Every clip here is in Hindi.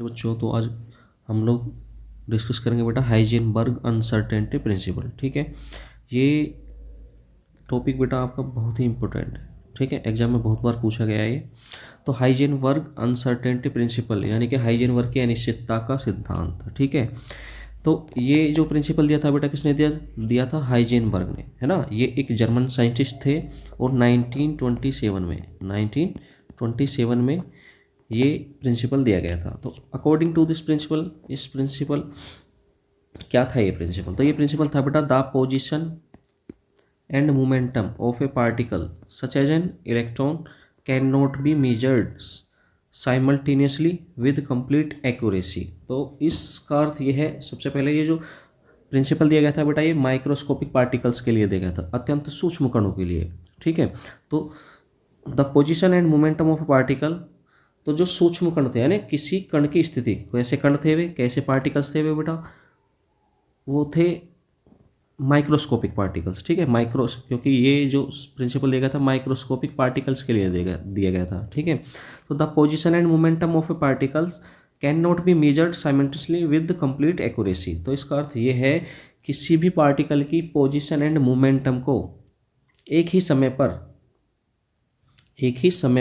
बच्चों, तो आज हम लोग डिस्कस करेंगे बेटा हाइजेनबर्ग अनसर्टेनिटी प्रिंसिपल। ठीक है, ये टॉपिक बेटा आपका बहुत ही इंपॉर्टेंट है। ठीक है, एग्जाम में बहुत बार पूछा गया है ये। तो हाइजेनबर्ग अनसर्टेनिटी प्रिंसिपल यानी कि हाइजेनबर्ग की अनिश्चितता का सिद्धांत। ठीक है, तो ये जो प्रिंसिपल दिया था बेटा किसने दिया था? हाइजेनबर्ग ने, है ना। ये एक जर्मन साइंटिस्ट थे और 1927 में ये प्रिंसिपल दिया गया था। तो अकॉर्डिंग टू दिस प्रिंसिपल, इस प्रिंसिपल क्या था ये प्रिंसिपल? तो ये प्रिंसिपल था बेटा the position and momentum of a particle such as an electron cannot be measured simultaneously with complete accuracy. तो इसका अर्थ ये है, सबसे पहले ये जो प्रिंसिपल दिया गया था बेटा ये माइक्रोस्कोपिक पार्टिकल्स के लिए दिया गया था, अत्यंत सूक्ष्म कणों के लिए। ठीक है, तो the position and momentum of a particle, तो जो सूक्ष्म कण थे यानी किसी कण की स्थिति, कैसे कण थे वे, कैसे पार्टिकल्स थे वे बेटा, वो थे माइक्रोस्कोपिक पार्टिकल्स। ठीक है, क्योंकि ये जो प्रिंसिपल दिया गया था माइक्रोस्कोपिक पार्टिकल्स के लिए दिया गया था। ठीक है, तो the position and momentum of A particles can not be measured simultaneously with complete accuracy. तो इसका अर्थ ये है किसी भी पार्टिकल की पोजीशन एंड मोमेंटम को एक ही समय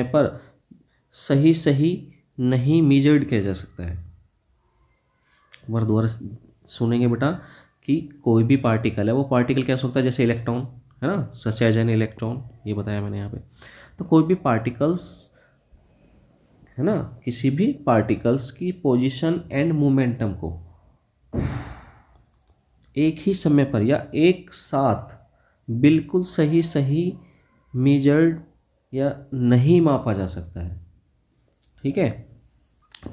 पर सही नहीं मेजर्ड किया जा सकता है। बार दोबारा सुनेंगे बेटा कि कोई भी पार्टिकल है, वो पार्टिकल क्या हो सकता है? जैसे इलेक्ट्रॉन, है ना, सच एज एन इलेक्ट्रॉन, ये बताया मैंने यहाँ पे। तो कोई भी पार्टिकल्स, है ना, किसी भी पार्टिकल्स की पोजीशन एंड मोमेंटम को एक ही समय पर या एक साथ बिल्कुल सही मेजर्ड या नहीं मापा जा सकता है। ठीक है,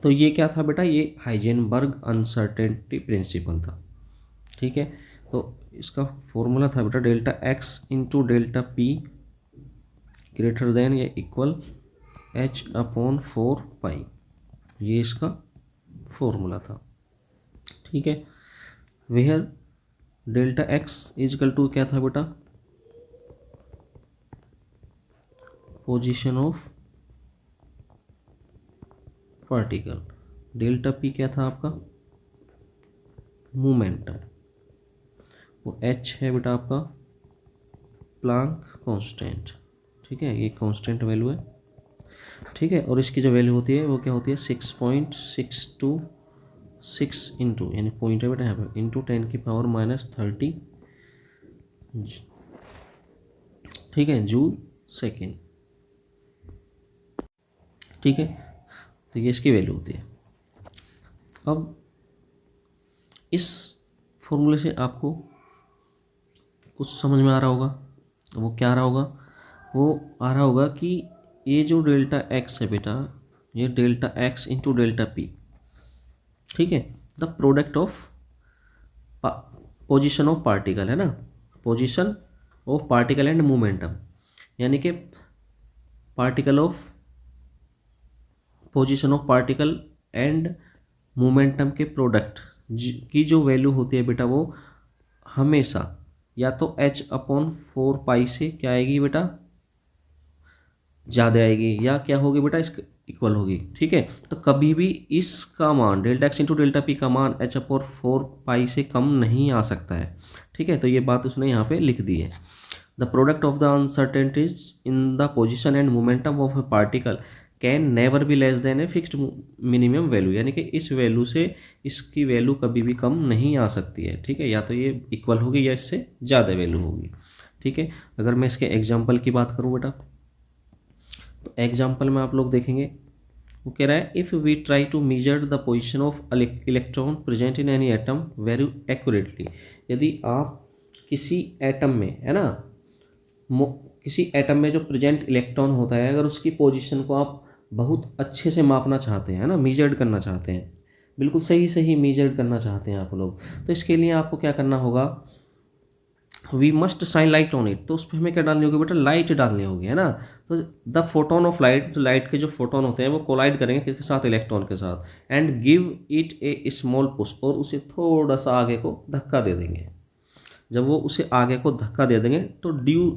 तो ये क्या था बेटा? ये हाइजेनबर्ग अनसर्टेनिटी प्रिंसिपल था। ठीक है, तो इसका फॉर्मूला था बेटा delta x into delta p greater than या इक्वल h/4 ये इसका फॉर्मूला था। ठीक है, where delta x is equal to क्या था बेटा? Position of particle. Delta p क्या था आपका? मोमेंटम। और h है बेटा आपका प्लांक कांस्टेंट। ठीक है, ये कांस्टेंट वैल्यू है। ठीक है, और इसकी जो वैल्यू होती है वो क्या होती है? 6.626 इंटू, यानी पॉइंट है बेटा यहाँ पे, इंटू 10⁻⁻30। ठीक है, जूल सेकेंड। ठीक है, तो ये इसकी वैल्यू होती है। अब इस फॉर्मूले से आपको कुछ समझ में आ रहा होगा। वो क्या आ रहा होगा? वो आ रहा होगा कि ये जो डेल्टा एक्स है बेटा, ये delta x into delta P, ठीक है, the product of position of particle, है ना, position of particle and momentum, यानी कि particle of position of particle and momentum के प्रोडक्ट की जो वैल्यू होती है बेटा वो हमेशा या तो h/4 से क्या आएगी बेटा? ज़्यादा आएगी, या क्या होगी बेटा? इसके इक्वल होगी। ठीक है, तो कभी भी इसका मान delta x into delta P का मान h/4 से कम नहीं आ सकता है। ठीक है, तो ये बात उसने यहाँ पे लिख दी है। The product of the uncertainties in the position and momentum of a particle can never be less than a fixed minimum value, यानी कि इस वैल्यू से इसकी वैल्यू कभी भी कम नहीं आ सकती है। ठीक है, या तो ये इक्वल होगी या इससे ज़्यादा वैल्यू होगी। ठीक है, अगर मैं इसके एग्जाम्पल की बात करूँ बेटा, तो एग्जाम्पल में आप लोग देखेंगे वो कह रहा है if we try to measure the position of electron present in any atom very accurately. यदि आप किसी एटम में, है ना, किसी एटम में जो प्रेजेंट इलेक्ट्रॉन होता है, अगर उसकी पोजीशन को आप बहुत अच्छे से मापना चाहते हैं, है ना, मेजर्ड करना चाहते हैं, बिल्कुल सही मेजर्ड करना चाहते हैं आप लोग, तो इसके लिए आपको क्या करना होगा? We must shine light on it. तो उस पर हमें क्या डालनी होगी बेटा? लाइट डालनी होगी, है ना। तो द फोटोन ऑफ लाइट, तो लाइट के जो फोटोन होते हैं वो कोलाइड करेंगे किसके साथ? इलेक्ट्रॉन के साथ, and give it A small push, और उसे थोड़ा सा आगे को धक्का दे देंगे। जब वो उसे आगे को धक्का दे देंगे तो ड्यू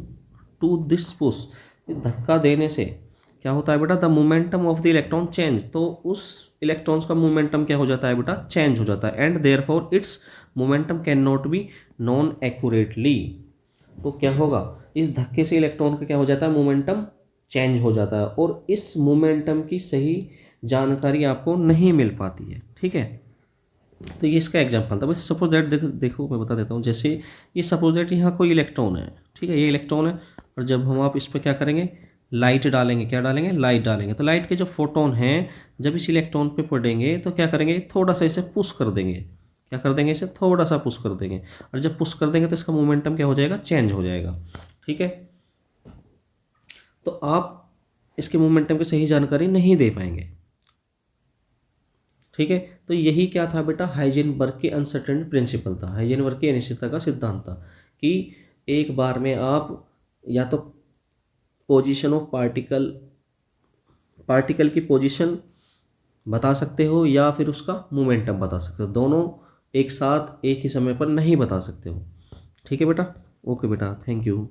टू दिस पुश, धक्का देने से क्या होता है बेटा, the momentum of the electron change, तो उस इलेक्ट्रॉन्स का मोमेंटम क्या हो जाता है बेटा, चेंज हो जाता है, and therefore it's momentum can not be known accurately. तो क्या होगा, इस धक्के से इलेक्ट्रॉन का क्या हो जाता है, मोमेंटम चेंज हो जाता है, और इस मोमेंटम की सही जानकारी आपको नहीं मिल पाती है। ठीक है, तो ये इसका एग्जांपल था। बस सपोज दैट, देखो मैं बता देता हूँ। जैसे ये सपोज दैट यहाँ कोई इलेक्ट्रॉन है, ठीक है, ये इलेक्ट्रॉन है, और जब हम आप इस पर क्या करेंगे, लाइट डालेंगे, क्या डालेंगे, लाइट डालेंगे, तो लाइट के जो फोटोन हैं जब इस इलेक्ट्रॉन पे पड़ेंगे तो क्या करेंगे, थोड़ा सा इसे पुश कर देंगे, क्या कर देंगे, इसे थोड़ा सा पुश कर देंगे, और जब पुश कर देंगे तो इसका मोमेंटम क्या हो जाएगा, चेंज हो जाएगा। ठीक है, तो आप इसके मोमेंटम की सही जानकारी नहीं दे पाएंगे। ठीक है, तो यही क्या था बेटा, हाइजेनबर्ग के अनसर्टेन प्रिंसिपल था, हाइजेनबर्ग की अनिश्चितता का सिद्धांत था कि एक बार में आप या तो पोजीशन ऑफ पार्टिकल की पोजीशन बता सकते हो या फिर उसका मोमेंटम बता सकते हो, दोनों एक साथ एक ही समय पर नहीं बता सकते हो। ठीक है बेटा, ओके बेटा, थैंक यू।